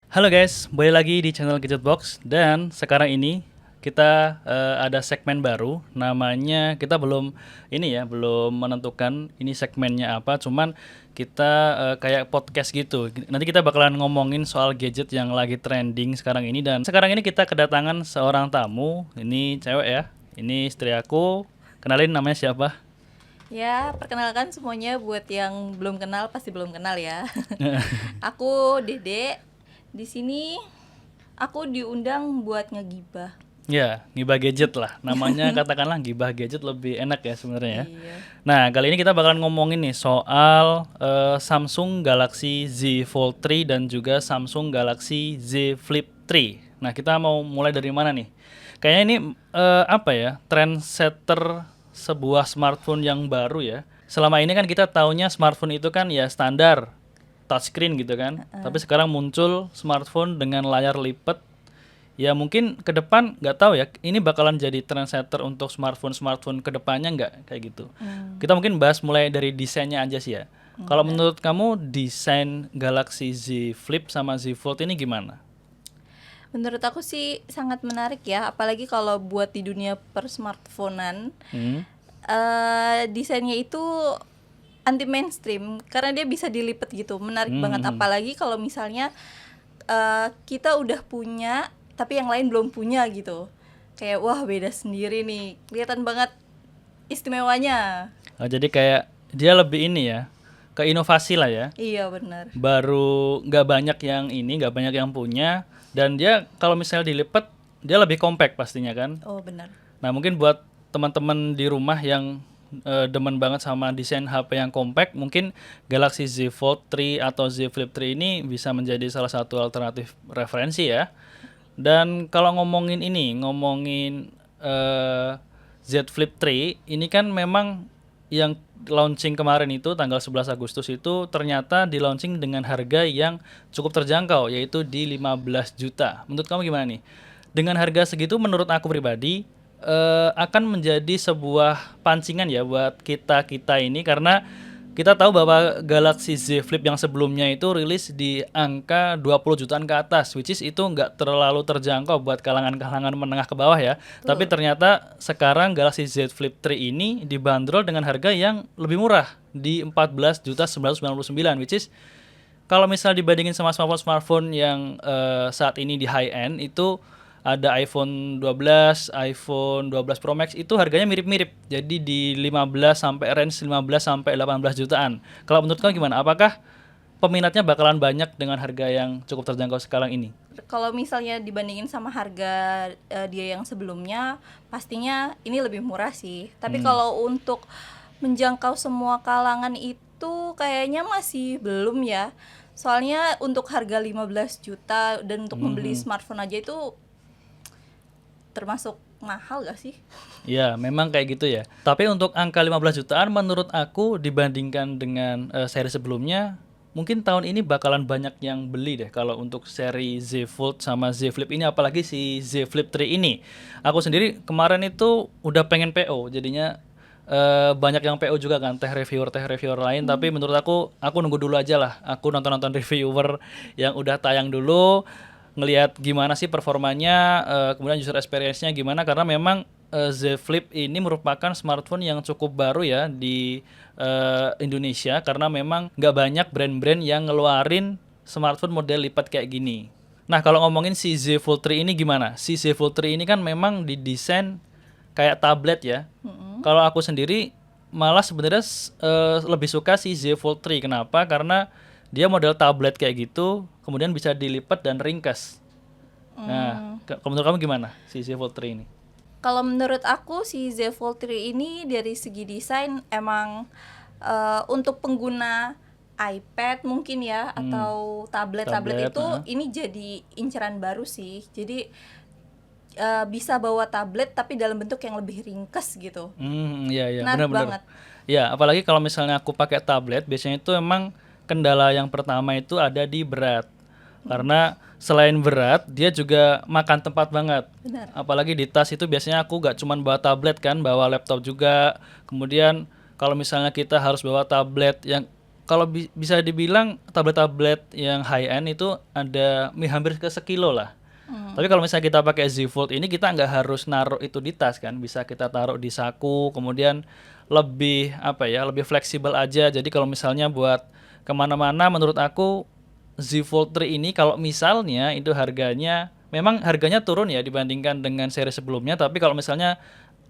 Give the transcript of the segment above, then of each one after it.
Halo guys, balik lagi di channel Gadget Box dan sekarang ini kita ada segmen baru namanya kita belum menentukan ini segmennya apa, cuman kita kayak podcast gitu. Nanti kita bakalan ngomongin soal gadget yang lagi trending sekarang ini dan sekarang ini kita kedatangan seorang tamu. Ini cewek ya. Ini istri aku. Kenalin namanya siapa? Ya, perkenalkan semuanya buat yang belum kenal pasti belum kenal ya. Aku Dede. Di sini aku diundang buat ngegibah. Ya, gibah gadget lah. Namanya katakanlah gibah gadget lebih enak ya sebenarnya ya. Iya. Nah, kali ini kita bakalan ngomongin nih soal Samsung Galaxy Z Fold 3 dan juga Samsung Galaxy Z Flip 3. Nah, kita mau mulai dari mana nih? Kayaknya ini apa ya? Trendsetter sebuah smartphone yang baru ya. Selama ini kan kita taunya smartphone itu kan ya standar touchscreen gitu kan. Tapi sekarang muncul smartphone dengan layar lipat. Ya mungkin ke depan nggak tahu ya, ini bakalan jadi trendsetter untuk smartphone ke depannya nggak kayak gitu. Kita mungkin bahas mulai dari desainnya aja sih ya. Kalau menurut kamu desain Galaxy Z Flip sama Z Fold ini gimana? Menurut aku sih sangat menarik ya, apalagi kalau buat di dunia persmartphonean. Hmm. Desainnya itu anti mainstream karena dia bisa dilipat gitu. Menarik banget apalagi kalau misalnya kita udah punya tapi yang lain belum punya gitu. Kayak wah beda sendiri nih. Kelihatan banget istimewanya. Jadi kayak dia lebih ini ya, ke inovasi lah ya. Iya benar. Baru nggak banyak yang punya dan dia kalau misalnya dilipat dia lebih compact pastinya kan. Oh benar. Nah, mungkin buat teman-teman di rumah yang demen banget sama desain HP yang compact, mungkin Galaxy Z Fold 3 atau Z Flip 3 ini bisa menjadi salah satu alternatif referensi ya. Dan kalau ngomongin Z Flip 3, ini kan memang yang launching kemarin itu tanggal 11 Agustus itu ternyata di launching dengan harga yang cukup terjangkau yaitu di 15 juta. Menurut kamu gimana nih? Dengan harga segitu menurut aku pribadi akan menjadi sebuah pancingan ya buat kita ini karena kita tahu bahwa Galaxy Z Flip yang sebelumnya itu rilis di angka 20 jutaan ke atas, which is itu nggak terlalu terjangkau buat kalangan-kalangan menengah ke bawah ya. Tapi ternyata sekarang Galaxy Z Flip 3 ini dibanderol dengan harga yang lebih murah di 14.999, which is kalau misalnya dibandingin sama smartphone yang saat ini di high end itu ada iPhone 12, iPhone 12 Pro Max itu harganya mirip-mirip. Jadi di 15 sampai range 15 sampai 18 jutaan. Kalau menurut kamu gimana? Apakah peminatnya bakalan banyak dengan harga yang cukup terjangkau sekarang ini? Kalau misalnya dibandingin sama harga dia yang sebelumnya, pastinya ini lebih murah sih. Tapi kalau untuk menjangkau semua kalangan itu kayaknya masih belum ya. Soalnya untuk harga 15 juta dan untuk membeli smartphone aja itu termasuk mahal gak sih? Ya, memang kayak gitu ya. Tapi untuk angka 15 jutaan menurut aku dibandingkan dengan seri sebelumnya, mungkin tahun ini bakalan banyak yang beli deh kalau untuk seri Z Fold sama Z Flip ini, apalagi si Z Flip 3 ini. Aku sendiri kemarin itu udah pengen PO, jadinya banyak yang PO juga kan, teh reviewer lain. Tapi menurut aku nunggu dulu aja lah. Aku nonton reviewer yang udah tayang dulu, ngelihat gimana sih performanya, kemudian user experience-nya gimana, karena memang Z Flip ini merupakan smartphone yang cukup baru ya di Indonesia, karena memang nggak banyak brand-brand yang ngeluarin smartphone model lipat kayak gini. Nah, kalau ngomongin si Z Fold 3 ini gimana? Si Z Fold 3 ini kan memang didesain kayak tablet ya. Kalau aku sendiri malah sebenarnya lebih suka si Z Fold 3. Kenapa? Karena dia model tablet kayak gitu, kemudian bisa dilipat dan ringkas. Nah, kalau menurut kamu gimana si Z Fold 3 ini? Kalau menurut aku si Z Fold 3 ini dari segi desain emang untuk pengguna iPad mungkin ya atau tablet itu ini jadi inceran baru sih. Jadi bisa bawa tablet tapi dalam bentuk yang lebih ringkas gitu. Iya, Menarik benar-benar. banget. Ya, apalagi kalau misalnya aku pakai tablet, biasanya itu emang kendala yang pertama itu ada di berat. Karena selain berat, dia juga makan tempat banget. Benar. Apalagi di tas itu biasanya aku gak cuman bawa tablet kan, bawa laptop juga. Kemudian kalau misalnya kita harus bawa tablet yang kalau bisa dibilang tablet-tablet yang high end itu ada hampir ke sekilo lah. Tapi kalau misalnya kita pakai Z Fold ini, kita nggak harus naruh itu di tas kan, bisa kita taruh di saku, kemudian lebih apa ya, lebih fleksibel aja. Jadi kalau misalnya buat kemana-mana, menurut aku Z Fold 3 ini kalau misalnya itu harganya, memang harganya turun ya dibandingkan dengan seri sebelumnya, tapi kalau misalnya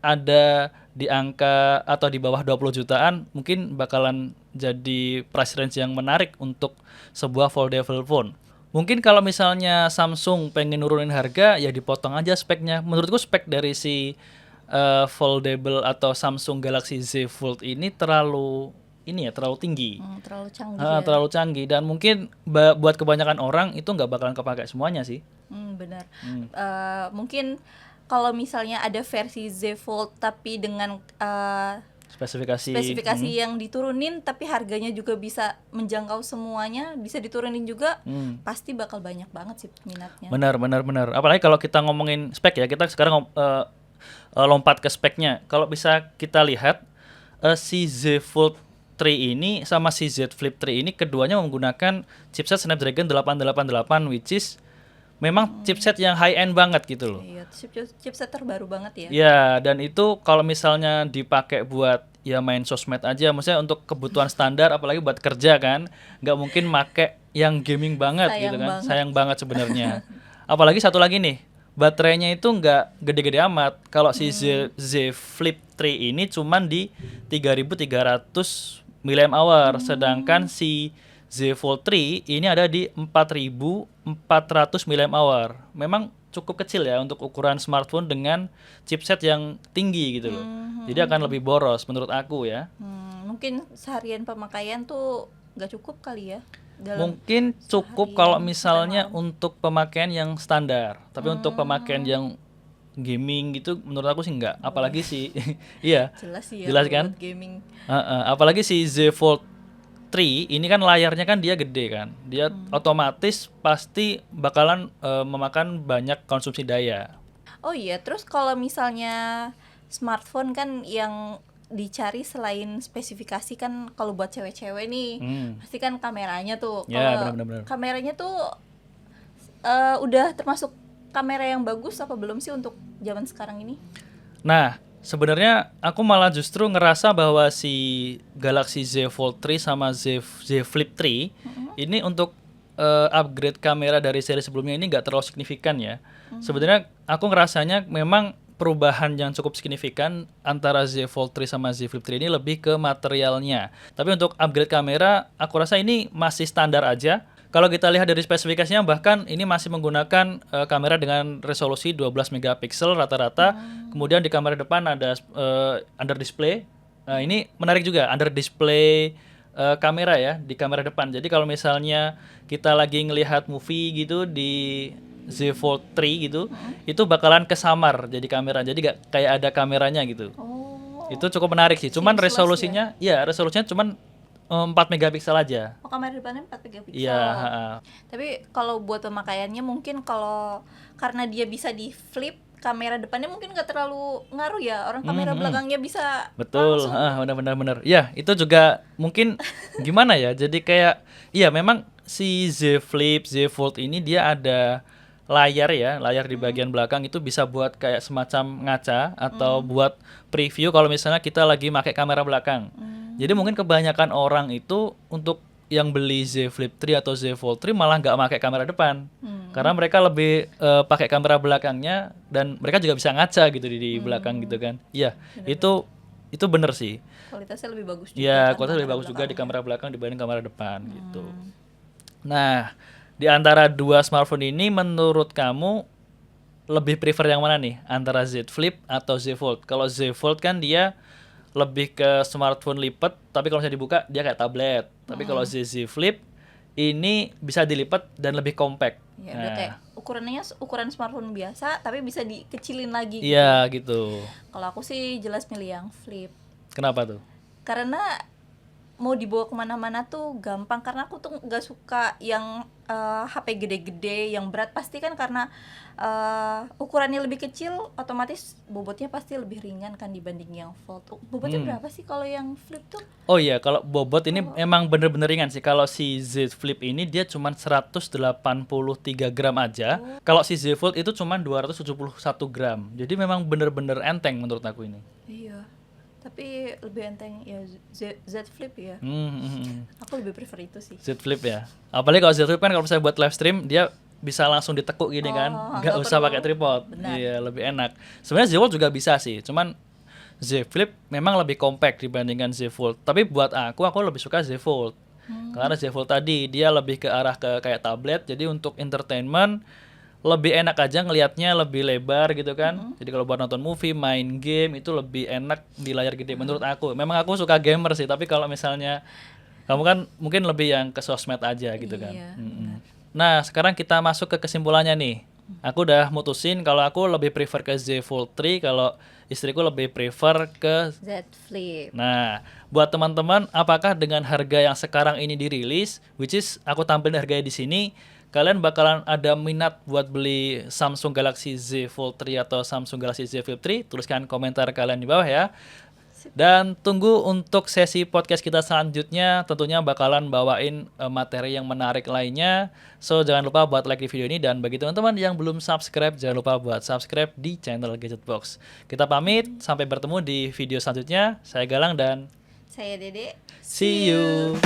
ada di angka atau di bawah 20 jutaan, mungkin bakalan jadi price range yang menarik untuk sebuah foldable phone. Mungkin kalau misalnya Samsung pengen nurunin harga, ya dipotong aja speknya. Menurutku spek dari si foldable atau Samsung Galaxy Z Fold ini terlalu terlalu tinggi. Terlalu canggih ya. Terlalu canggih, dan mungkin buat kebanyakan orang itu nggak bakalan kepakai semuanya sih. Benar. Mungkin kalau misalnya ada versi Z Fold tapi dengan spesifikasi yang diturunin tapi harganya juga bisa menjangkau semuanya, bisa diturunin juga, pasti bakal banyak banget sih minatnya. Benar. Apalagi kalau kita ngomongin spek ya, kita sekarang lompat ke speknya. Kalau bisa kita lihat si Z Fold 3 ini sama si Z Flip 3 ini keduanya menggunakan chipset Snapdragon 888, which is memang chipset yang high end banget gitu loh. Iya, chipset terbaru banget ya. Ya, dan itu kalau misalnya dipakai buat ya main sosmed aja, maksudnya untuk kebutuhan standar, apalagi buat kerja kan, nggak mungkin make yang gaming banget gitu kan. Sayang banget sebenarnya. Apalagi satu lagi nih, baterainya itu nggak gede-gede amat. Kalau si Z Flip 3 ini cuman di 3300 mAh, sedangkan si Z Fold 3 ini ada di 4400 mAh. Memang cukup kecil ya untuk ukuran smartphone dengan chipset yang tinggi gitu loh. Jadi akan lebih boros menurut aku ya. Mungkin seharian pemakaian tuh nggak cukup kali ya. Mungkin cukup kalau misalnya untuk pemakaian yang standar. Tapi untuk pemakaian yang gaming gitu menurut aku sih enggak. Apalagi sih iya. Jelas kan? Gaming. Apalagi si Z Fold 3 ini kan layarnya kan dia gede kan. Dia otomatis pasti bakalan memakan banyak konsumsi daya. Oh iya, terus kalau misalnya smartphone kan yang dicari selain spesifikasi kan, kalau buat cewek-cewek nih pasti kan kameranya tuh. Ya, benar. Kameranya tuh udah termasuk kamera yang bagus apa belum sih untuk zaman sekarang ini? Nah, sebenarnya aku malah justru ngerasa bahwa si Galaxy Z Fold 3 sama Z Flip 3 ini untuk upgrade kamera dari seri sebelumnya ini nggak terlalu signifikan ya. Sebenarnya aku ngerasanya memang perubahan yang cukup signifikan antara Z Fold 3 sama Z Flip 3 ini lebih ke materialnya. Tapi untuk upgrade kamera, aku rasa ini masih standar aja. Kalau kita lihat dari spesifikasinya, bahkan ini masih menggunakan kamera dengan resolusi 12 megapiksel rata-rata. Kemudian di kamera depan ada under display. Ini menarik juga, under display kamera ya di kamera depan. Jadi kalau misalnya kita lagi ngelihat movie gitu di Z Fold 3 gitu, itu bakalan kesamar jadi kamera. Jadi gak kayak ada kameranya gitu. Itu cukup menarik sih. Cuman resolusinya, resolusinya cuman 4 megapiksel aja. Oh, kamera depannya 4 megapiksel. Iya, Tapi kalau buat pemakaiannya mungkin kalau karena dia bisa di flip, kamera depannya mungkin nggak terlalu ngaruh ya. Orang kamera belakangnya bisa betul, benar. Ya, itu juga mungkin gimana ya? Jadi kayak memang si Z Flip, Z Fold ini dia ada layar ya, layar di bagian belakang itu bisa buat kayak semacam ngaca atau buat preview kalau misalnya kita lagi pakai kamera belakang. Jadi mungkin kebanyakan orang itu untuk yang beli Z Flip 3 atau Z Fold 3 malah nggak pakai kamera depan, karena mereka lebih pakai kamera belakangnya, dan mereka juga bisa ngaca gitu di belakang gitu kan. Iya, itu bener sih. Kualitasnya lebih bagus juga. Iya, kualitasnya lebih bagus juga di kamera belakang dibanding kamera depan gitu. Nah, di antara dua smartphone ini menurut kamu lebih prefer yang mana nih? Antara Z Flip atau Z Fold? Kalau Z Fold kan dia lebih ke smartphone lipat, tapi kalau misalnya dibuka dia kayak tablet. Tapi kalau Z Flip ini bisa dilipat dan lebih compact. Ya, udah kayak ukuran smartphone biasa tapi bisa dikecilin lagi. Iya gitu. Kalau aku sih jelas milih yang flip. Kenapa tuh? Karena mau dibawa kemana-mana tuh gampang, karena aku tuh nggak suka yang HP gede-gede yang berat. Pasti kan karena ukurannya lebih kecil, otomatis bobotnya pasti lebih ringan kan dibanding yang Fold. Bobotnya berapa sih kalau yang Flip tuh? Oh iya, kalau bobot ini emang bener-bener ringan sih. Kalau si Z Flip ini dia cuma 183 gram aja. Kalau si Z Fold itu cuma 271 gram. Jadi memang bener-bener enteng menurut aku ini. Iya, tapi lebih enteng ya Z Flip ya. Aku lebih prefer itu sih. Z Flip ya. Apalagi kalau Z Flip kan kalau misalnya buat live stream dia bisa langsung ditekuk gini kan, nggak usah perlu. pakai tripod. Benar. Iya, lebih enak. Sebenarnya Z Fold juga bisa sih, cuman Z Flip memang lebih compact dibandingkan Z Fold. Tapi buat aku lebih suka Z Fold. Karena Z Fold tadi dia lebih ke arah ke kayak tablet, jadi untuk entertainment lebih enak aja ngelihatnya, lebih lebar gitu kan. Jadi kalau buat nonton movie, main game itu lebih enak di layar gede menurut aku. Memang aku suka gamer sih, tapi kalau misalnya kamu kan mungkin lebih yang ke sosmed aja gitu kan. Iya, Nah, sekarang kita masuk ke kesimpulannya nih. Aku udah mutusin kalau aku lebih prefer ke Z Fold 3, kalau istriku lebih prefer ke... Z Flip. Nah, buat teman-teman, apakah dengan harga yang sekarang ini dirilis, which is aku tampilin harganya di sini, kalian bakalan ada minat buat beli Samsung Galaxy Z Fold 3 atau Samsung Galaxy Z Flip 3? Tuliskan komentar kalian di bawah ya. Dan tunggu untuk sesi podcast kita selanjutnya, tentunya bakalan bawain materi yang menarik lainnya. So jangan lupa buat like di video ini, dan bagi teman-teman yang belum subscribe, jangan lupa buat subscribe di channel Gadget Box. Kita pamit, sampai bertemu di video selanjutnya. Saya Galang dan Saya Dede. see you.